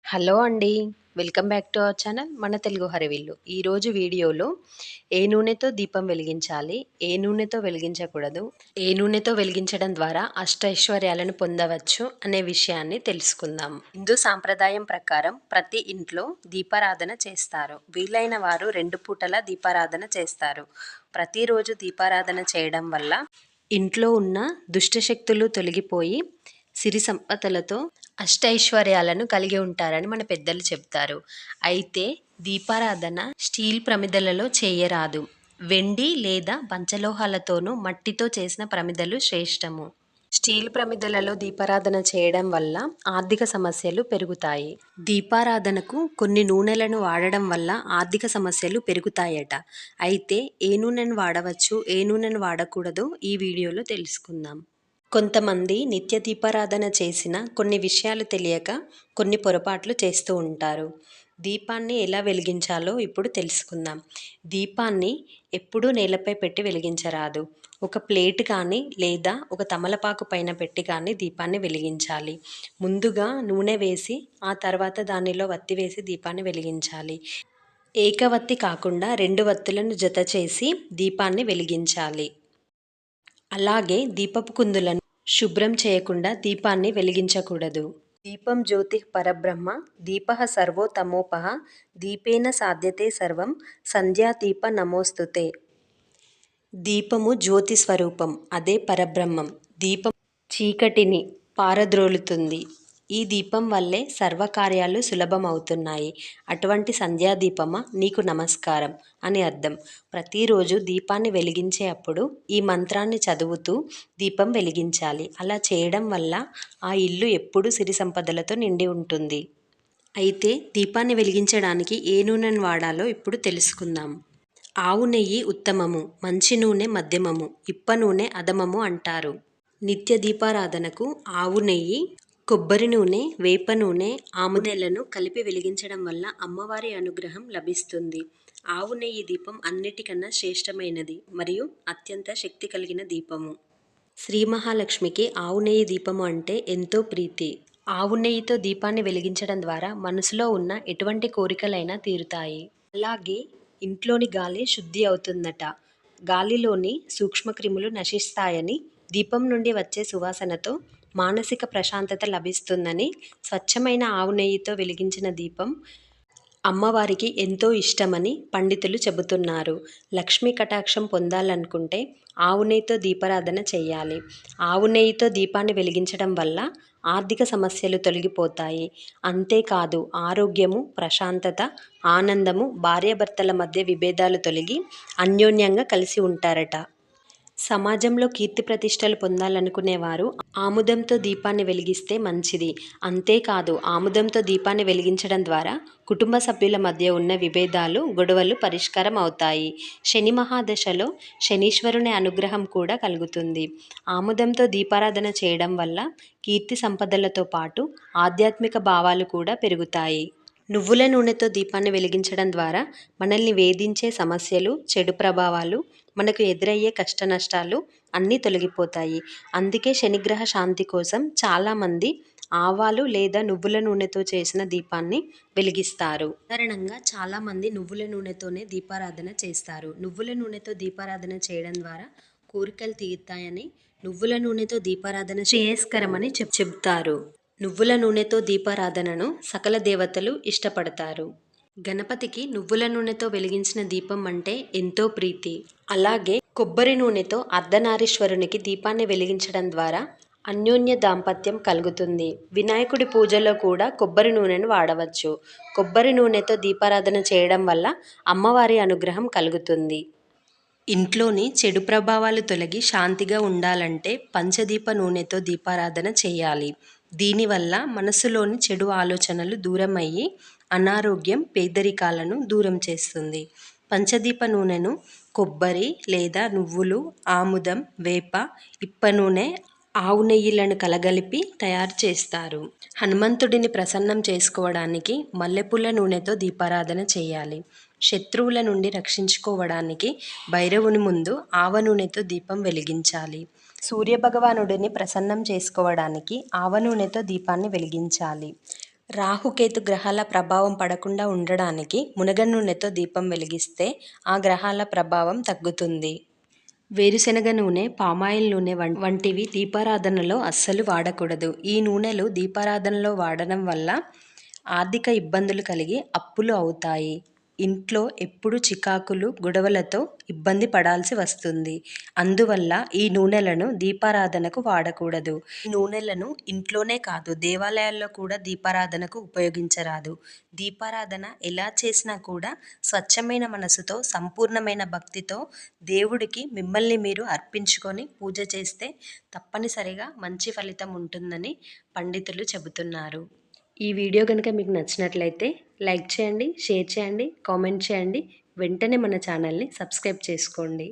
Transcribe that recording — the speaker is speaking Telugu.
హలో అండి. Welcome back to our channel మన తెలుగు హరివిల్లు. ఈరోజు వీడియోలో ఏ నూనెతో దీపం వెలిగించాలి, ఏ నూనెతో వెలిగించకూడదు, ఏ నూనెతో వెలిగించడం ద్వారా అష్టైశ్వర్యాలను పొందవచ్చు అనే విషయాన్ని తెలుసుకుందాం. హిందూ సాంప్రదాయం ప్రకారం ప్రతి ఇంట్లో దీపారాధన చేస్తారు. వీలైన వారు 2 పూటల దీపారాధన చేస్తారు. ప్రతిరోజు దీపారాధన చేయడం వల్ల ఇంట్లో ఉన్న దుష్టశక్తులు తొలగిపోయి సిరి సంపదలతో అష్టైశ్వర్యాలను కలిగి ఉంటారని మన పెద్దలు చెప్తారు. అయితే దీపారాధన స్టీల్ ప్రమిదలలో చేయరాదు. వెండి లేదా పంచలోహాలతోనూ మట్టితో చేసిన ప్రమిదలు శ్రేష్టము. స్టీల్ ప్రమిదలలో దీపారాధన చేయడం వల్ల ఆర్థిక సమస్యలు పెరుగుతాయి. దీపారాధనకు కొన్ని నూనెలను వాడడం వల్ల ఆర్థిక సమస్యలు పెరుగుతాయట. అయితే ఏ నూనెను వాడవచ్చు, ఏ నూనెను వాడకూడదో ఈ వీడియోలో తెలుసుకుందాం. కొంతమంది నిత్య దీపారాధన చేసిన కొన్ని విషయాలు తెలియక కొన్ని పొరపాట్లు చేస్తూ ఉంటారు. దీపాన్ని ఎలా వెలిగించాలో ఇప్పుడు తెలుసుకుందాం. దీపాన్ని ఎప్పుడూ నేలపై పెట్టి వెలిగించరాదు. ఒక ప్లేట్ కానీ లేదా ఒక తమలపాకు పైన పెట్టి కానీ దీపాన్ని వెలిగించాలి. ముందుగా నూనె వేసి ఆ తర్వాత దానిలో వత్తి వేసి దీపాన్ని వెలిగించాలి. ఏకవత్తి కాకుండా 2 వత్తులను జత చేసి దీపాన్ని వెలిగించాలి. అలాగే దీపపు కుందులను శుభ్రం చేయకుండా దీపాన్ని వెలిగించకూడదు. దీపం జ్యోతి పరబ్రహ్మ దీపః సర్వోత్తమోపః దీపేన సాధ్యతే సర్వం సంధ్యాదీప నమోస్తుతే. దీపము జ్యోతి స్వరూపం, అదే పరబ్రహ్మం. దీపం చీకటిని పారద్రోలుతుంది. ఈ దీపం వల్లే సర్వకార్యాలు సులభమవుతున్నాయి. అటువంటి సంధ్యాదీపమా నీకు నమస్కారం అని అర్థం. ప్రతిరోజు దీపాన్ని వెలిగించే అప్పుడు ఈ మంత్రాన్ని చదువుతూ దీపం వెలిగించాలి. అలా చేయడం వల్ల ఆ ఇల్లు ఎప్పుడూ సిరి సంపదలతో నిండి ఉంటుంది. అయితే దీపాన్ని వెలిగించడానికి ఏ నూనెను వాడాలో ఇప్పుడు తెలుసుకుందాం. ఆవు నెయ్యి ఉత్తమము, మంచి నూనె మధ్యమము, ఇప్ప నూనె అధమము అంటారు. నిత్య దీపారాధనకు ఆవు నెయ్యి, కొబ్బరి నూనె, వేప నూనె, ఆముదెలను కలిపి వెలిగించడం వల్ల అమ్మవారి అనుగ్రహం లభిస్తుంది. ఆవు నెయ్యి దీపం అన్నిటికన్నా శ్రేష్టమైనది మరియు అత్యంత శక్తి కలిగిన దీపము. శ్రీ మహాలక్ష్మికి ఆవు నెయ్యి దీపము అంటే ఎంతో ప్రీతి. ఆవు నెయ్యితో దీపాన్ని వెలిగించడం ద్వారా మనసులో ఉన్న ఎటువంటి కోరికలైనా తీరుతాయి. అలాగే ఇంట్లోని గాలి శుద్ధి అవుతుందట. గాలిలోని సూక్ష్మక్రిములు నశిస్తాయని, దీపం నుండి వచ్చే సువాసనతో మానసిక ప్రశాంతత లభిస్తుందని, స్వచ్ఛమైన ఆవు నెయ్యితో వెలిగించిన దీపం అమ్మవారికి ఎంతో ఇష్టమని పండితులు చెబుతున్నారు. లక్ష్మీ కటాక్షం పొందాలనుకుంటే ఆవు నెయ్యితో దీపారాధన చేయాలి. ఆవు నెయ్యితో దీపాన్ని వెలిగించడం వల్ల ఆర్థిక సమస్యలు తొలగిపోతాయి. అంతేకాదు ఆరోగ్యము, ప్రశాంతత, ఆనందము, భార్యాభర్తల మధ్య విభేదాలు తొలగి అన్యోన్యంగా కలిసి ఉంటారట. సమాజంలో కీర్తి ప్రతిష్టలు పొందాలనుకునేవారు ఆముదంతో దీపాన్ని వెలిగిస్తే మంచిది. అంతేకాదు ఆముదంతో దీపాన్ని వెలిగించడం ద్వారా కుటుంబ సభ్యుల మధ్య ఉన్న విభేదాలు, గొడవలు పరిష్కారం అవుతాయి. శని మహాదశలో శనీశ్వరుని అనుగ్రహం కూడా కలుగుతుంది. ఆముదంతో దీపారాధన చేయడం వల్ల కీర్తి సంపదలతో పాటు ఆధ్యాత్మిక భావాలు కూడా పెరుగుతాయి. నువ్వుల నూనెతో దీపాన్ని వెలిగించడం ద్వారా మనల్ని వేధించే సమస్యలు, చెడు ప్రభావాలు, మనకు ఎదురయ్యే కష్టనష్టాలు అన్నీ తొలగిపోతాయి. అందుకే శనిగ్రహ శాంతి కోసం చాలామంది ఆవాలు లేదా నువ్వుల నూనెతో చేసిన దీపాన్ని వెలిగిస్తారు. సాధారణంగా చాలామంది నువ్వుల నూనెతోనే దీపారాధన చేస్తారు. నువ్వుల నూనెతో దీపారాధన చేయడం ద్వారా కోరికలు తీరుతాయని, నువ్వుల నూనెతో దీపారాధన శ్రేయస్కరమని చెప్తారు. నువ్వుల నూనెతో దీపారాధనను సకల దేవతలు ఇష్టపడతారు. గణపతికి నువ్వుల నూనెతో వెలిగించిన దీపం అంటే ఎంతో ప్రీతి. అలాగే కొబ్బరి నూనెతో అర్ధనారీశ్వరునికి దీపాన్ని వెలిగించడం ద్వారా అన్యోన్య దాంపత్యం కలుగుతుంది. వినాయకుడి పూజలో కూడా కొబ్బరి నూనెను వాడవచ్చు. కొబ్బరి నూనెతో దీపారాధన చేయడం వల్ల అమ్మవారి అనుగ్రహం కలుగుతుంది. ఇంట్లోని చెడు ప్రభావాలు తొలగి శాంతిగా ఉండాలంటే పంచదీప నూనెతో దీపారాధన చేయాలి. దీనివల్ల మనసులోని చెడు ఆలోచనలు దూరమయ్యి అనారోగ్యం, పేదరికాలను దూరం చేస్తుంది. పంచదీప నూనెను కొబ్బరి లేదా నువ్వులు, ఆముదం, వేప, ఇప్ప నూనె, ఆవు నెయ్యిలను కలగలిపి తయారు చేస్తారు. హనుమంతుడిని ప్రసన్నం చేసుకోవడానికి మల్లెపూల నూనెతో దీపారాధన చేయాలి. శత్రువుల నుండి రక్షించుకోవడానికి భైరవుని ముందు ఆవ నూనెతో దీపం వెలిగించాలి. సూర్యభగవానుడిని ప్రసన్నం చేసుకోవడానికి ఆవ నూనెతో దీపాన్ని వెలిగించాలి. రాహుకేతు గ్రహాల ప్రభావం పడకుండా ఉండడానికి మునగ నూనెతో దీపం వెలిగిస్తే ఆ గ్రహాల ప్రభావం తగ్గుతుంది. వేరుశనగ నూనె, పామాయిల్ నూనె వంటివి దీపారాధనలో అస్సలు వాడకూడదు. ఈ నూనెలు దీపారాధనలో వాడడం వల్ల ఆర్థిక ఇబ్బందులు కలిగి అప్పులు అవుతాయి. ఇంట్లో ఎప్పుడు చికాకులు, గొడవలతో ఇబ్బంది పడాల్సి వస్తుంది. అందువల్ల ఈ నూనెలను దీపారాధనకు వాడకూడదు. ఈ నూనెలను ఇంట్లోనే కాదు, దేవాలయాల్లో కూడా దీపారాధనకు ఉపయోగించరాదు. దీపారాధన ఎలా చేసినా కూడా స్వచ్ఛమైన మనసుతో, సంపూర్ణమైన భక్తితో దేవుడికి మిమ్మల్ని మీరు అర్పించుకొని పూజ చేస్తే తప్పనిసరిగా మంచి ఫలితం ఉంటుందని పండితులు చెబుతున్నారు. ఈ వీడియో కనుక మీకు నచ్చినట్లయితే లైక్ చేయండి, షేర్ చేయండి, కామెంట్ చేయండి. వెంటనే మన ఛానల్ని సబ్స్క్రైబ్ చేసుకోండి.